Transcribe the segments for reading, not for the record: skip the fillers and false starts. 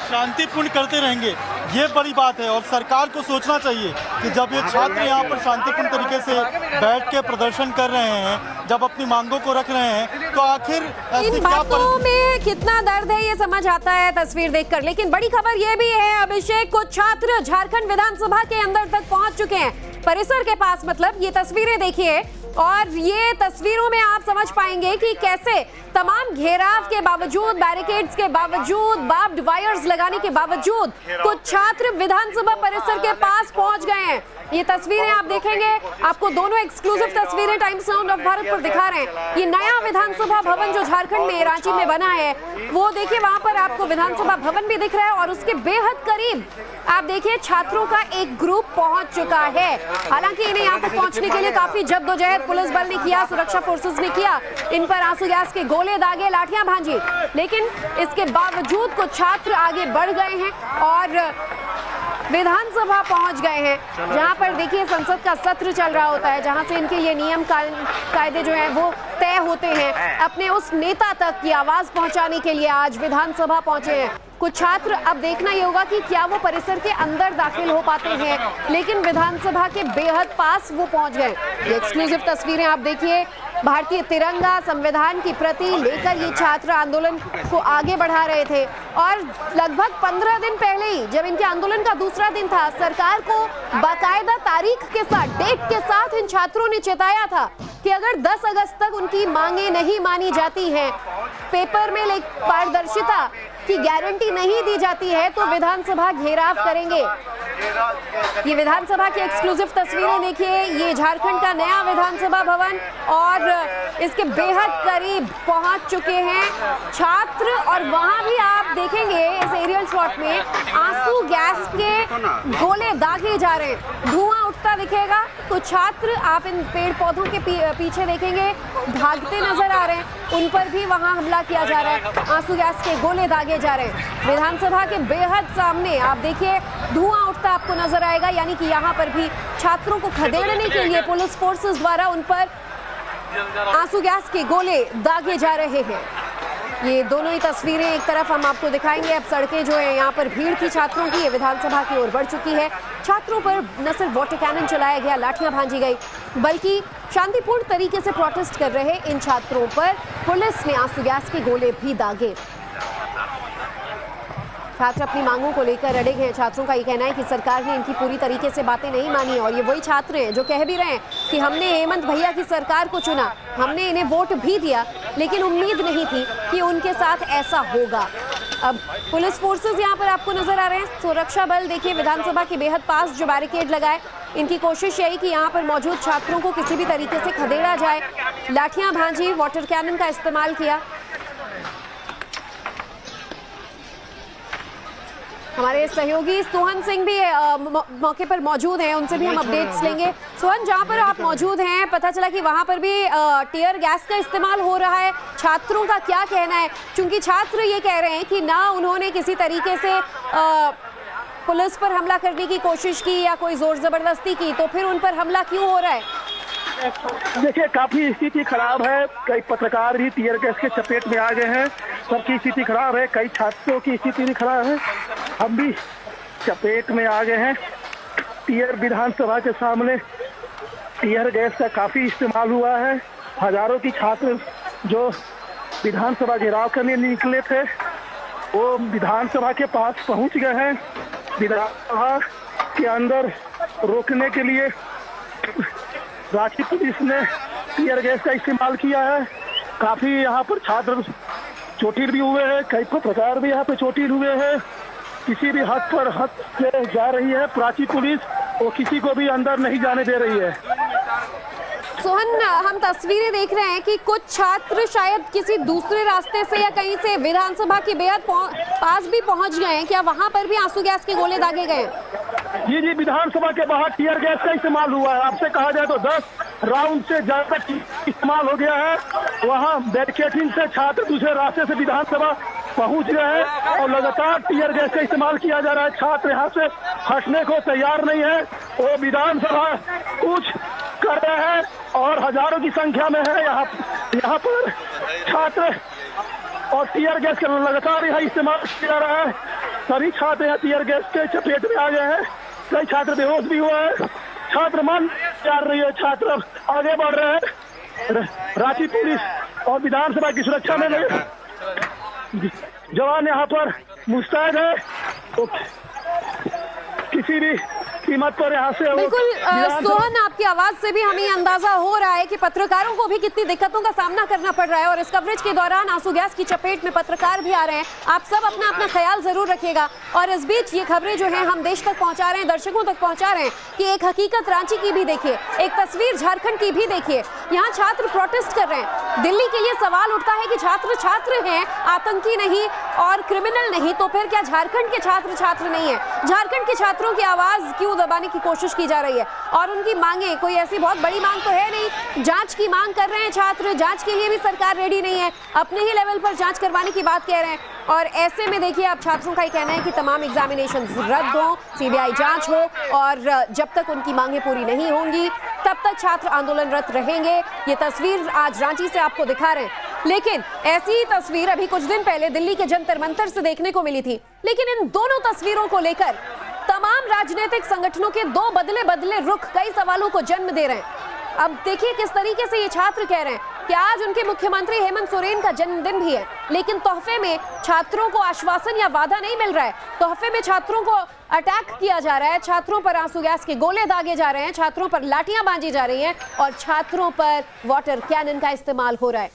शांतिपूर्ण करते रहेंगे, ये बड़ी बात है। और सरकार को सोचना चाहिए कि जब ये छात्र यहाँ पर शांतिपूर्ण तरीके से बैठ के प्रदर्शन कर रहे हैं, जब अपनी मांगों को रख रहे हैं, तो आखिर इन बातों में कितना दर्द है ये समझ आता है तस्वीर देखकर। लेकिन बड़ी खबर ये भी है अभिषेक, कुछ छात्र झारखंड विधानसभा के अंदर तक पहुंच चुके हैं, परिसर के पास। मतलब ये तस्वीरें देखिए और ये तस्वीरों में आप समझ पाएंगे कि कैसे तमाम घेराव के बावजूद, बैरिकेड्स के बावजूद, बार्ब्ड वायर्स लगाने के बावजूद कुछ छात्र विधानसभा परिसर के पास पहुंच गए हैं। ये तस्वीरें आप देखेंगे, आपको दोनों एक्सक्लूसिव तस्वीरें टाइम्स नाउ ऑफ भारत पर दिखा रहे हैं। ये नया विधानसभा भवन जो झारखंड में रांची में बना है, वो देखिए वहां पर आपको विधानसभा भवन भी दिख रहा है और उसके बेहद करीब आप देखिए छात्रों का एक ग्रुप पहुंच चुका है। हालांकि इन्हें यहाँ तक पहुंचने के लिए काफी जद्दोजहद पुलिस बल ने किया, सुरक्षा फोर्सेस ने किया, इन पर आंसू गैस के गोले दागे, लाठियां भांजी, लेकिन इसके बावजूद कुछ छात्र आगे बढ़ गए हैं और विधानसभा पहुंच गए हैं, जहां पर देखिए संसद का सत्र चल रहा होता है, जहां से इनके ये नियम कायदे जो हैं वो तय होते हैं। अपने उस नेता तक की आवाज पहुंचाने के लिए आज विधानसभा पहुंचे हैं कुछ छात्र। अब देखना ये होगा कि क्या वो परिसर के अंदर दाखिल हो पाते हैं, लेकिन विधानसभा के बेहद पास वो पहुंच गए। ये एक्सक्लूसिव तस्वीरें आप देखिए, भारतीय तिरंगा, संविधान की प्रति लेकर ये छात्र आंदोलन को आगे बढ़ा रहे थे। और लगभग 15 दिन पहले ही जब इनके आंदोलन का दूसरा दिन था, सरकार को बाकायदा तारीख के साथ, डेट के साथ इन छात्रों ने चेताया था कि अगर 10 अगस्त तक उनकी मांगे नहीं मानी जाती हैं, पेपर में पारदर्शिता की गारंटी नहीं दी जाती है, तो विधानसभा घेराव करेंगे। ये विधानसभा की एक्सक्लूसिव तस्वीरें देखिए, ये झारखंड का नया विधानसभा भवन और इसके बेहद करीब पहुंच चुके हैं छात्र। और वहां भी आप देखेंगे इस एरियल शॉट में आंसू गैस के गोले दागे जा रहे हैं, धुआं उठता दिखेगा। तो छात्र आप इन पेड़ पौधों के पीछे देखेंगे भागते नजर आ रहे हैं, उन पर भी वहां हमला किया जा रहा है, आंसू गैस के गोले दागे जा रहे हैं। विधानसभा के बेहद सामने आप देखिए धुआं उठता आपको नजर आएगा, यानी कि यहाँ पर भी छात्रों को खदेड़ने के लिए पुलिस फोर्सेस द्वारा उन पर आंसू गैस के गोले दागे जा रहे हैं। ये दोनों ही तस्वीरें एक तरफ हम आपको दिखाएंगे। अब सड़कें जो है यहाँ पर भीड़ थी छात्रों की, ये विधानसभा की ओर बढ़ चुकी है। छात्रों पर न सिर्फ वाटर कैनन चलाया गया, लाठियां भांजी गई, बल्कि शांतिपूर्ण तरीके से प्रोटेस्ट कर रहे इन छात्रों पर पुलिस ने आंसू गैस के गोले भी दागे। छात्र अपनी मांगों को लेकर अड़े हैं। छात्रों का ये कहना है कि सरकार ने इनकी पूरी तरीके से बातें नहीं मानी, और ये वही छात्र हैं जो कह भी रहे हैं कि हमने हेमंत भैया की सरकार को चुना, हमने इन्हें वोट भी दिया, लेकिन उम्मीद नहीं थी कि उनके साथ ऐसा होगा। अब पुलिस फोर्सेस यहाँ पर आपको नजर आ रहे हैं, सुरक्षा बल देखिए विधानसभा के बेहद पास जो बैरिकेड लगाए, इनकी कोशिश यही कि यहाँ पर मौजूद छात्रों को किसी भी तरीके से खदेड़ा जाए। लाठियां भांजी, वाटर कैनन का इस्तेमाल किया। हमारे सहयोगी सोहन सिंह भी मौके पर मौजूद हैं, उनसे भी हम अपडेट्स लेंगे। सोहन, जहां पर आप मौजूद हैं, पता चला कि वहां पर भी टीयर गैस का इस्तेमाल हो रहा है, छात्रों का क्या कहना है? क्योंकि छात्र ये कह रहे हैं कि ना उन्होंने किसी तरीके से पुलिस पर हमला करने की कोशिश की या कोई जोर जबरदस्ती की, तो फिर उन पर हमला क्यों हो रहा है? देखिए, काफी स्थिति खराब है, कई पत्रकार भी टीयर गैस के चपेट में आ गए हैं, सबकी स्थिति खराब है, कई छात्रों की स्थिति भी खराब है, हम भी चपेट में आ गए हैं। टीयर विधानसभा के सामने टीयर गैस का काफी इस्तेमाल हुआ है। हजारों की छात्र जो विधानसभा घेराव करने निकले थे वो विधानसभा के पास पहुंच गए हैं। विधानसभा के अंदर रोकने के लिए रांची पुलिस ने टीयर गैस का इस्तेमाल किया है। काफी यहाँ पर छात्र चोटिल भी हुए हैं, कई पत्रकार भी यहाँ पे चोटिल हुए हैं। किसी भी हद पर हद से जा रही है रांची पुलिस, वो किसी को भी अंदर नहीं जाने दे रही है। सोहन, हम तस्वीरें देख रहे हैं कि कुछ छात्र शायद किसी दूसरे रास्ते से या कहीं से विधानसभा के बेहद पास भी पहुंच गए हैं, क्या वहां पर भी आंसू गैस के गोले दागे गए? जी, विधानसभा के बाहर टीयर गैस का इस्तेमाल हुआ है। आपसे कहा जाए तो 10 राउंड से ज्यादा इस्तेमाल हो गया है। वहाँ बैरिकेडिंग से छात्र दूसरे रास्ते से विधानसभा पहुंच गए हैं और लगातार टीयर गैस का इस्तेमाल किया जा रहा है। छात्र यहाँ से हटने को तैयार नहीं है, वो विधानसभा कुछ कर रहे हैं और हजारों की संख्या में है यहाँ पर छात्र, और टीयर गैस का लगातार यहाँ इस्तेमाल किया जा रहा है। सभी छात्र यहाँ टीयर गैस के चपेट में आ गए हैं। कई छात्र बेहोश भी हुए हैं। छात्र मन जा रही है, छात्र आगे बढ़ रहे हैं। रांची पुलिस और विधानसभा की सुरक्षा में लगे जवान यहाँ पर मुस्तैद है। तो किसी भी कीमत पर यहाँ से बिल्कुल सोहन, आपकी आवाज से भी हमें अंदाजा हो रहा है कि पत्रकारों को भी कितनी दिक्कतों का सामना करना पड़ रहा है और इस कवरेज के दौरान आंसू गैस की चपेट में पत्रकार भी आ रहे हैं। आप सब अपना अपना ख्याल जरूर रखिएगा और इस बीच ये खबरें जो है हम देश तक पहुंचा रहे हैं, दर्शकों तक पहुंचा रहे हैं कि एक हकीकत रांची की भी देखिए, एक तस्वीर झारखंड की भी देखिए। यहाँ छात्र प्रोटेस्ट कर रहे हैं। दिल्ली के लिए सवाल उठता है कि छात्र छात्र हैं, आतंकी नहीं और क्रिमिनल नहीं, तो फिर क्या झारखंड के छात्र छात्र नहीं है? झारखंड के छात्रों की आवाज क्यों दबाने की कोशिश की जा रही है? और उनकी मांगे कोई ऐसी बहुत बड़ी मांग तो है नहीं। जांच की मांग कर रहे हैं छात्र, जांच के लिए भी सरकार रेडी नहीं है, अपने ही लेवल पर जांच करवाने की बात कह रहे हैं। और ऐसे में देखिए अब छात्रों का ये कहना है कि तमाम एग्जामिनेशन रद्द हो, सीबीआई जांच हो और जब तक उनकी मांगे पूरी नहीं होंगी तब तक छात्र आंदोलनरत रहेंगे। ये तस्वीर आज रांची से आपको दिखा रहे हैं, लेकिन ऐसी ही तस्वीर अभी कुछ दिन पहले दिल्ली के जंतर मंतर से देखने को मिली थी। लेकिन इन दोनों तस्वीरों को लेकर तमाम राजनीतिक संगठनों के दो बदले बदले रुख कई सवालों को जन्म दे रहे हैं। अब देखिए किस तरीके से ये छात्र कह रहे हैं कि आज उनके मुख्यमंत्री हेमंत सोरेन का जन्मदिन भी है, लेकिन तोहफे में छात्रों को आश्वासन या वादा नहीं मिल रहा है। तोहफे में छात्रों को अटैक किया जा रहा है, छात्रों पर आंसू गैस के गोले दागे जा रहे हैं, छात्रों पर लाठियां बांधी जा रही हैं और छात्रों पर वाटर कैनन का इस्तेमाल हो रहा है।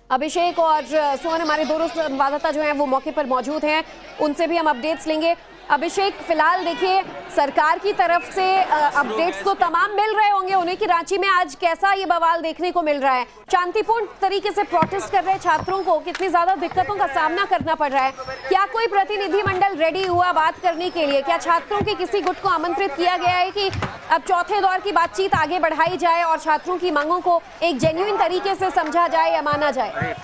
अभिषेक और सोहन हमारे दोनों संवाददाता जो हैं वो मौके पर मौजूद हैं, उनसे भी हम अपडेट्स लेंगे। अभिषेक, फिलहाल देखिए सरकार की तरफ से अपडेट्स तो तमाम मिल रहे होंगे उन्हें कि रांची में आज कैसा ये बवाल देखने को मिल रहा है। शांतिपूर्ण तरीके से प्रोटेस्ट कर रहे छात्रों को कितनी ज्यादा दिक्कतों का सामना करना पड़ रहा है? क्या कोई प्रतिनिधिमंडल रेडी हुआ बात करने के लिए? क्या छात्रों के किसी गुट को आमंत्रित किया गया है कि अब चौथे दौर की बातचीत आगे बढ़ाई जाए और छात्रों की मांगों को एक जेन्युइन तरीके से समझा जाए या माना जाए?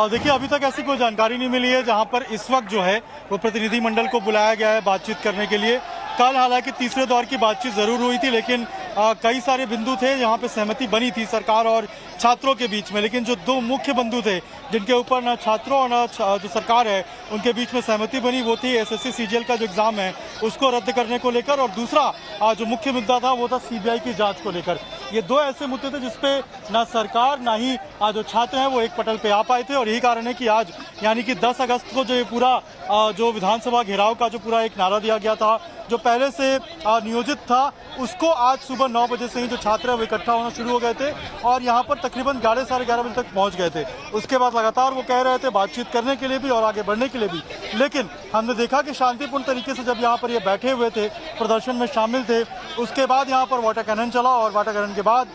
देखिए अभी तक ऐसी कोई जानकारी नहीं मिली है जहां पर इस वक्त जो है वो प्रतिनिधिमंडल को बुलाया गया है बातचीत करने के लिए। कल हालांकि तीसरे दौर की बातचीत जरूर हुई थी, लेकिन कई सारे बिंदु थे यहाँ पे सहमति बनी थी सरकार और छात्रों के बीच में, लेकिन जो दो मुख्य बिंदु थे जिनके ऊपर ना छात्रों और ना जो सरकार है उनके बीच में सहमति बनी वो थी एसएससी सीजीएल का जो एग्जाम है उसको रद्द करने को लेकर, और दूसरा जो मुख्य मुद्दा था वो था सीबीआई की जांच को लेकर। ये दो ऐसे मुद्दे थे जिसपे ना सरकार ना ही जो छात्र हैं वो एक पटल पे आ पाए थे, और यही कारण है कि आज यानी कि 10 अगस्त को जो ये पूरा जो विधानसभा घेराव का जो पूरा एक नारा दिया गया था जो पहले से नियोजित था, उसको आज सुबह 9 बजे से ही जो छात्र है वो इकट्ठा होना शुरू हो गए थे और यहाँ पर तकरीबन 11:30 बजे तक पहुँच गए थे। उसके बाद लगातार वो कह रहे थे बातचीत करने के लिए भी और आगे बढ़ने के लिए भी, लेकिन हमने देखा कि शांतिपूर्ण तरीके से जब यहाँ पर ये बैठे हुए थे, प्रदर्शन में शामिल थे, उसके बाद यहाँ पर वाटर कैनन चला और वाटर कैनन के बाद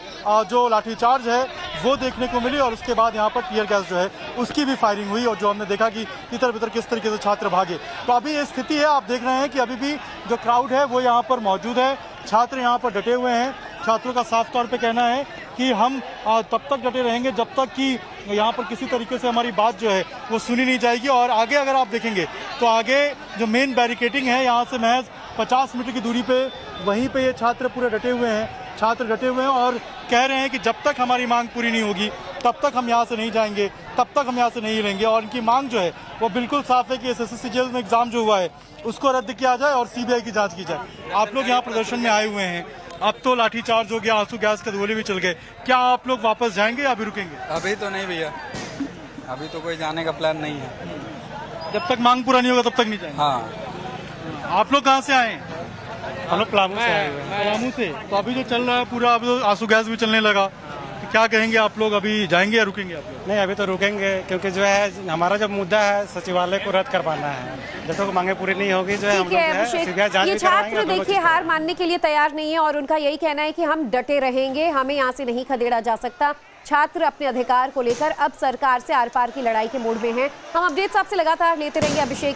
जो लाठीचार्ज है वो देखने को मिली और उसके बाद यहाँ पर टीयर गैस जो है उसकी भी फायरिंग हुई और जो हमने देखा कि तितर बितर किस तरीके से छात्र भागे। तो अभी ये स्थिति है, आप देख रहे हैं कि अभी भी जो क्राउड है वो यहाँ पर मौजूद है, छात्र यहाँ पर डटे हुए हैं। छात्रों का साफ तौर पे कहना है कि हम तब तक डटे रहेंगे जब तक कि यहाँ पर किसी तरीके से हमारी बात जो है वो सुनी नहीं जाएगी। और आगे अगर आप देखेंगे तो आगे जो मेन बैरिकेडिंग है यहाँ से महज 50 मीटर की दूरी पे वहीं पे ये छात्र पूरे डटे हुए हैं, छात्र डटे हुए हैं और कह रहे हैं कि जब तक हमारी मांग पूरी नहीं होगी तब तक हम यहाँ से नहीं जाएंगे, तब तक हम यहाँ से नहीं हिलेंगे। और इनकी मांग जो है वो बिल्कुल साफ है कि एसएससी सीजीएल में एग्जाम जो हुआ है उसको रद्द किया जाए और सीबीआई की जांच की जाए। आप लोग यहाँ प्रदर्शन में आए हुए हैं, अब तो लाठीचार्ज हो गया, आंसू गैस के गोले भी चल गए, क्या आप लोग वापस जाएंगे या अभी रुकेंगे? अभी तो नहीं भैया, अभी तो कोई जाने का प्लान नहीं है। जब तक मांग पूरा नहीं होगा तब तक नहीं जाएंगे? हाँ। आप लोग कहाँ से आए? हम लोग पलामू से आए हुए हैं। पलामू से। तो अभी जो चल रहा है पूरा, अभी तो आंसू गैस भी चलने लगा, तो क्या कहेंगे आप लोग? अभी जाएंगे या रुकेंगे आप लोग? नहीं, अभी तो रुकेंगे क्योंकि जो है हमारा जो मुद्दा है सचिवालय को रद्द करवाना है। जब तक मांगे पूरी नहीं होगी जो है हम ठीक लोग है जो है सीबीआई जांच ये भी करवाएंगे। छात्र देखिए हार मानने के लिए तैयार नहीं है और उनका यही कहना है कि हम डटे रहेंगे, हमें यहाँ से नहीं खदेड़ा जा सकता। छात्र अपने अधिकार को लेकर अब सरकार से आर पार की लड़ाई के मूड में हैं। हम अपडेट्स आपसे लगातार लेते रहेंगे। अभिषेक।